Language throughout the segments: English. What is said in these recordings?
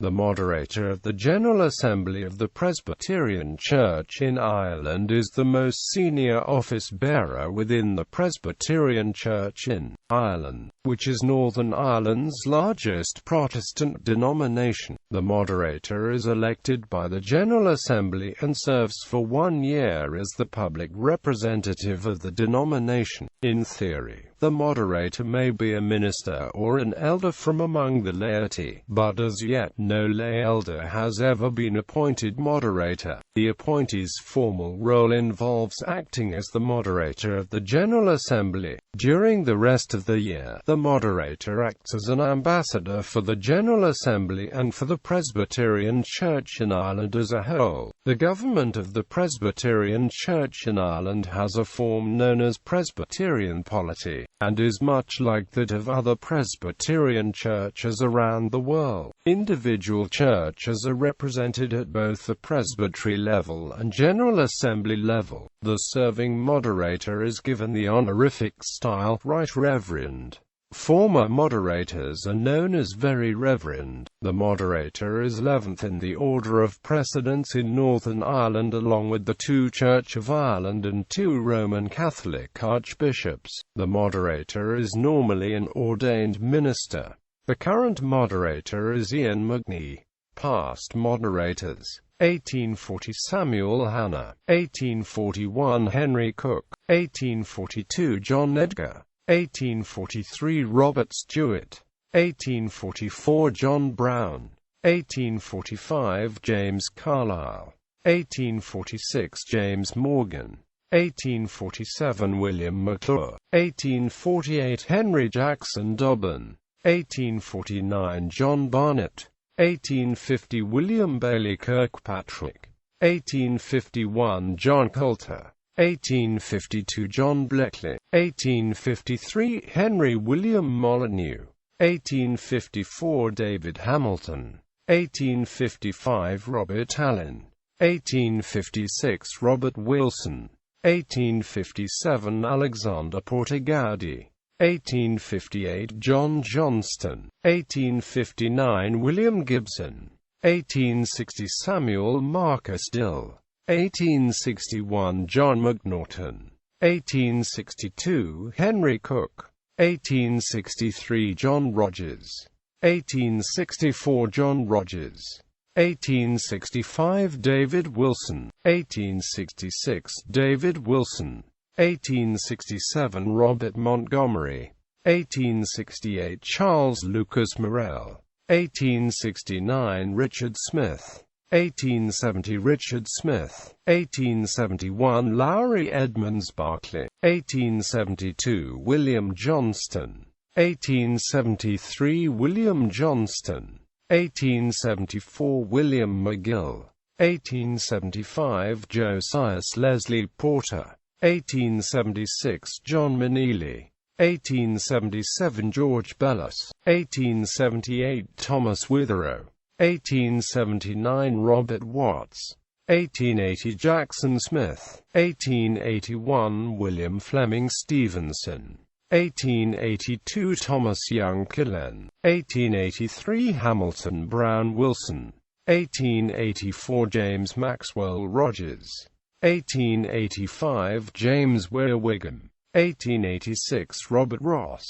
The moderator of the General Assembly of the Presbyterian Church in Ireland is the most senior office-bearer within the Presbyterian Church in Ireland, which is Northern Ireland's largest Protestant denomination. The moderator is elected by the General Assembly and serves for 1 year as the public representative of the denomination. In theory, the moderator may be a minister or an elder from among the laity, but as yet no lay elder has ever been appointed moderator. The appointee's formal role involves acting as the moderator of the General Assembly. During the rest of the year, the moderator acts as an ambassador for the General Assembly and for the Presbyterian Church in Ireland as a whole. The government of the Presbyterian Church in Ireland has a form known as Presbyterian polity, and is much like that of other Presbyterian churches around the world. Individual churches are represented at both the presbytery level and General Assembly level. The serving moderator is given the honorific style Right Reverend. Former moderators are known as Very Reverend. The moderator is 11th in the order of precedence in Northern Ireland, along with the 2 Church of Ireland and 2 Roman Catholic archbishops. The moderator is normally an ordained minister. The current moderator is Ian McNee. Past moderators: 1840 Samuel Hannah, 1841 Henry Cook, 1842 John Edgar, 1843 Robert Stewart, 1844 John Brown, 1845 James Carlyle, 1846 James Morgan, 1847 William McClure, 1848 Henry Jackson Dobbin, 1849 John Barnett, 1850 William Bailey Kirkpatrick, 1851 John Coulter, 1852 John Bleckley, 1853 Henry William Molyneux, 1854 David Hamilton, 1855 Robert Allen, 1856 Robert Wilson, 1857 Alexander Portagowdy, 1858 John Johnston, 1859 William Gibson, 1860 Samuel Marcus Dill, 1861 John McNaughton, 1862 Henry Cook, 1863 John Rogers, 1864 John Rogers, 1865 David Wilson, 1866 David Wilson, 1867 Robert Montgomery, 1868 Charles Lucas Morrell, 1869 Richard Smith, 1870 Richard Smith, 1871 Lowry Edmonds Barclay, 1872 William Johnston, 1873 William Johnston, 1874 William McGill, 1875 Josias Leslie Porter, 1876 John Maneely, 1877 George Bellis, 1878 Thomas Witherow, 1879 Robert Watts, 1880 Jackson Smith, 1881 William Fleming Stevenson, 1882 Thomas Young Killen, 1883 Hamilton Brown Wilson, 1884 James Maxwell Rogers, 1885 James Weir Wigham, 1886 Robert Ross,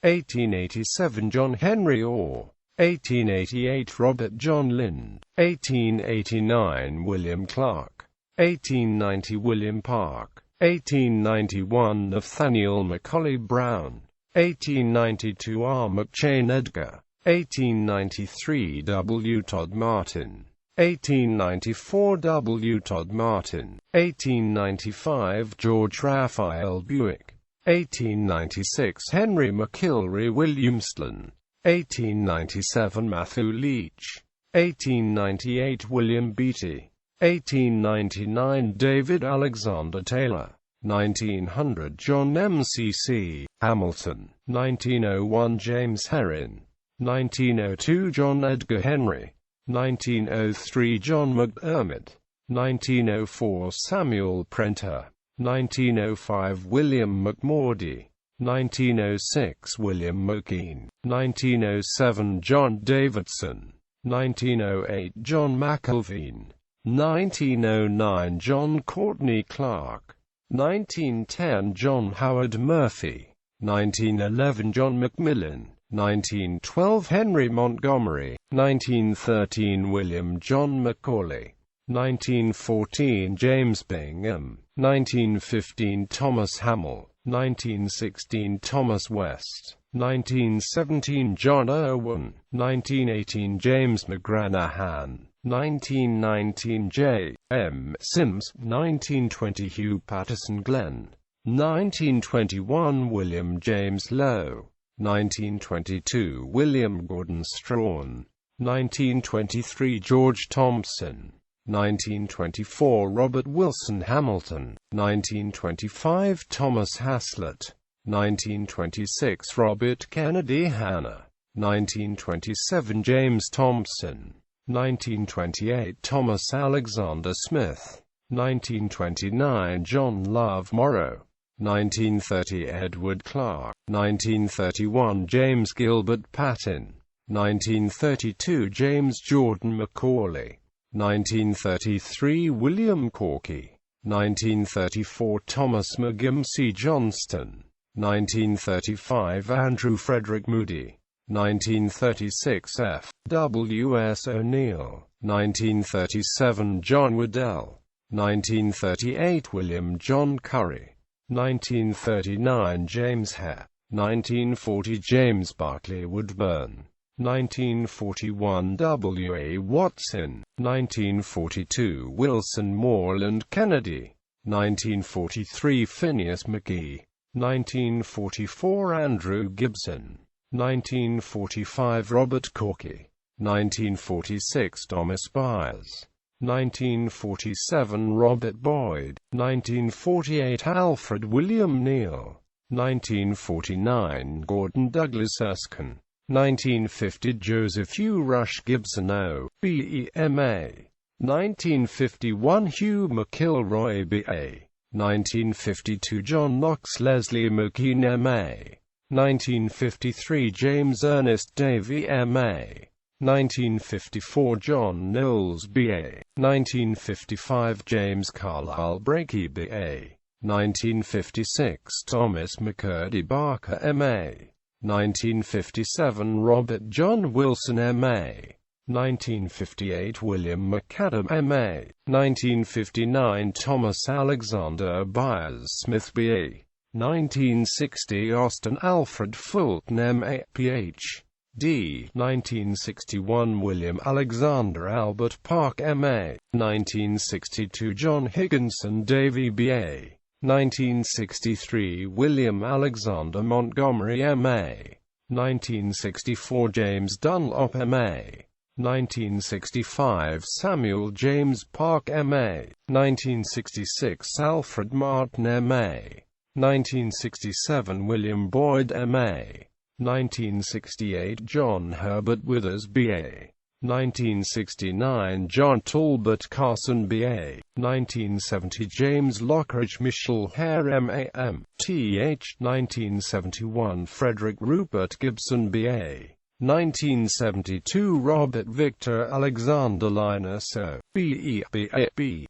1887 John Henry Orr, 1888 Robert John Lind, 1889 William Clark, 1890 William Park, 1891 Nathaniel Macaulay Brown, 1892 R. McChain Edgar, 1893 W. Todd Martin, 1894 W. Todd Martin, 1895 George Raphael Buick, 1896 Henry McIlroy Williamston, 1897 Matthew Leach, 1898 William Beatty, 1899 David Alexander Taylor, 1900 John M.C.C. Hamilton, 1901 James Herrin, 1902 John Edgar Henry, 1903 John McDermott, 1904 Samuel Prenter, 1905 William McMurdy, 1906 William McKean, 1907 John Davidson, 1908 John McIlveen, 1909 John Courtney Clark, 1910 John Howard Murphy, 1911 John Macmillan, 1912 Henry Montgomery, 1913 William John Macaulay, 1914 James Bingham, 1915 Thomas Hamill, 1916 Thomas West, 1917 John Irwin, 1918 James McGranahan, 1919 J. M. Sims, 1920 Hugh Patterson Glenn, 1921 William James Lowe, 1922 William Gordon Strawn, 1923 George Thompson, 1924 Robert Wilson Hamilton, 1925 Thomas Haslett, 1926 Robert Kennedy Hanna, 1927 James Thompson, 1928 Thomas Alexander Smith, 1929 John Love Morrow, 1930 Edward Clark, 1931 James Gilbert Patin, 1932 James Jordan Macaulay, 1933 William Corky, 1934 Thomas McGimsey Johnston, 1935 Andrew Frederick Moody, 1936 F. W. S. O'Neill, 1937 John Waddell, 1938 William John Curry, 1939 James Hare, 1940 James Barclay Woodburn, 1941 W. A. Watson, 1942 Wilson Moreland Kennedy, 1943 Phineas McGee, 1944 Andrew Gibson, 1945 Robert Corky, 1946 Thomas Byers, 1947 Robert Boyd, 1948 Alfred William Neal, 1949 Gordon Douglas Erskine, 1950 Joseph Hugh Rush Gibson O.B.E.M.A., 1951 Hugh McIlroy B.A., 1952 John Knox Leslie McKean M.A., 1953 James Ernest Davey M.A., 1954 John Knowles B.A., 1955 James Carlyle Breakey B.A., 1956 Thomas McCurdy Barker M.A., 1957 Robert John Wilson M.A., 1958 William McAdam M.A., 1959 Thomas Alexander Byers Smith B.A., 1960 Austin Alfred Fulton M.A., Ph.D., 1961 William Alexander Albert Park M.A., 1962 John Higginson Davey B.A., 1963 William Alexander Montgomery M.A., 1964 James Dunlop M.A., 1965 Samuel James Park M.A., 1966 Alfred Martin M.A., 1967 William Boyd M.A., 1968 John Herbert Withers B.A., 1969 John Talbot Carson B.A., 1970 James Lockridge Michel Hare M.A. M.Th., 1971 Frederick Rupert Gibson B.A., 1972 Robert Victor Alexander Linus O.B.E.B.A.B.D.,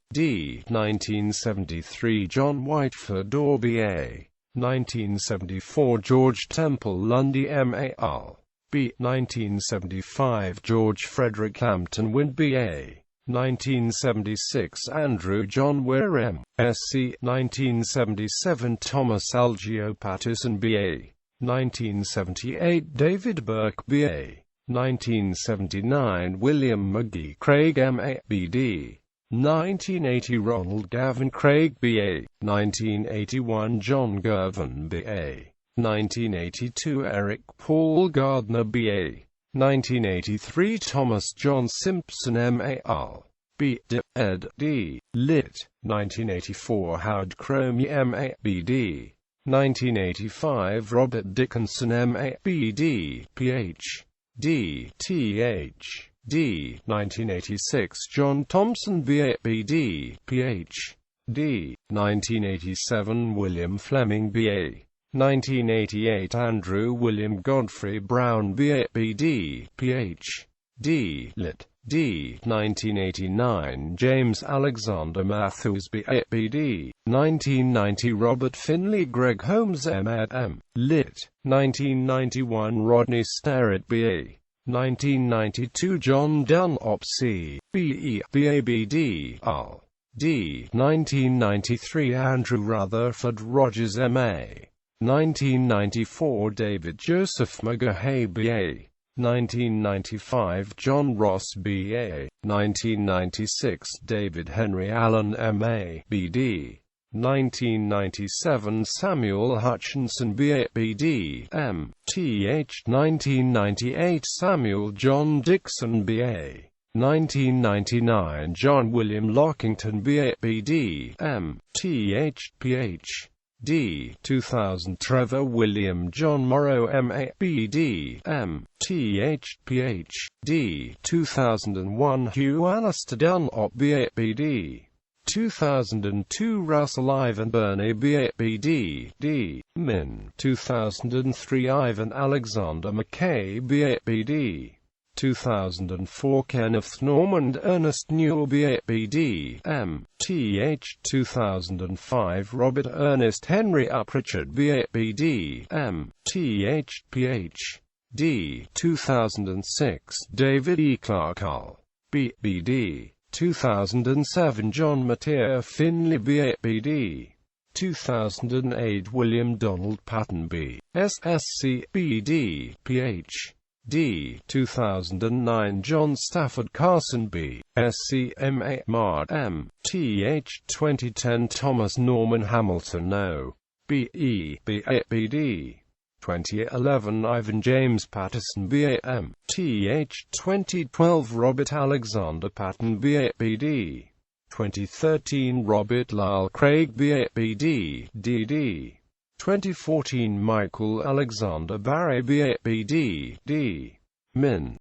1973 John Whiteford Orr B.A., 1974 George Temple Lundy M.A.L. B. 1975 George Frederick Hampton Wind B.A., 1976 Andrew John Weir M.Sc., 1977 Thomas Algeo Patterson B.A., 1978 David Burke B.A., 1979 William McGee Craig M.A. B.D., 1980 Ronald Gavin Craig B.A., 1981 John Girvan B.A., 1982 Eric Paul Gardner B.A., 1983 Thomas John Simpson M.A.L. B.D. ed. D. Lit. 1984 Howard Cromie M.A. B.D., 1985 Robert Dickinson M.A. B.D. Ph.D. Th.D. 1986 John Thompson B.A. B.D. Ph.D. 1987 William Fleming B.A., 1988 Andrew William Godfrey Brown B.A. B.D. Ph. D. Lit. D. 1989 James Alexander Matthews B.A.B.D. 1990 Robert Finley Greg Holmes M.A.M. Lit. 1991 Rodney Starrett B.A. 1992 John Dunlop C. B.E. B.A.B.D. Al. D. 1993 Andrew Rutherford Rogers M.A. 1994 David Joseph McGahey B.A. 1995 John Ross B.A. 1996 David Henry Allen M.A. B.D. 1997 Samuel Hutchinson B.A.B.D. M.Th. 1998 Samuel John Dixon B.A. 1999 John William Lockington B.A.B.D. M.Th. Ph.D. 2000 Trevor William John Morrow M.A.B.D. M.Th. Ph.D. 2001 Hugh Alistair Dunlop B.A.B.D. 2002 Russell Ivan Burney B.A.B.D. D. Min. 2003 Ivan Alexander McKay B.A.B.D. 2004 Kenneth Normand Ernest Newell B.A.B.D. M.Th. 2005 Robert Ernest Henry Uppritchard B.A.B.D. M.Th. Ph.D. 2006 David E. Clark Hull B.B.D. 2007 John Mattia Finley B.A.B.D. 2008 William Donald Patton B. SSC B.D. Ph.D. 2009 John Stafford Carson B. Sc. M.A. Mard M.Th. 2010 Thomas Norman Hamilton O. B.E. B.A.B.D. 2011 Ivan James Patterson B.A.M. Th. 2012 Robert Alexander Patton B.A.B.D. 2013 Robert Lyle Craig B.A.B.D. D.D. 2014 Michael Alexander Barry B.A.B.D. D. Min.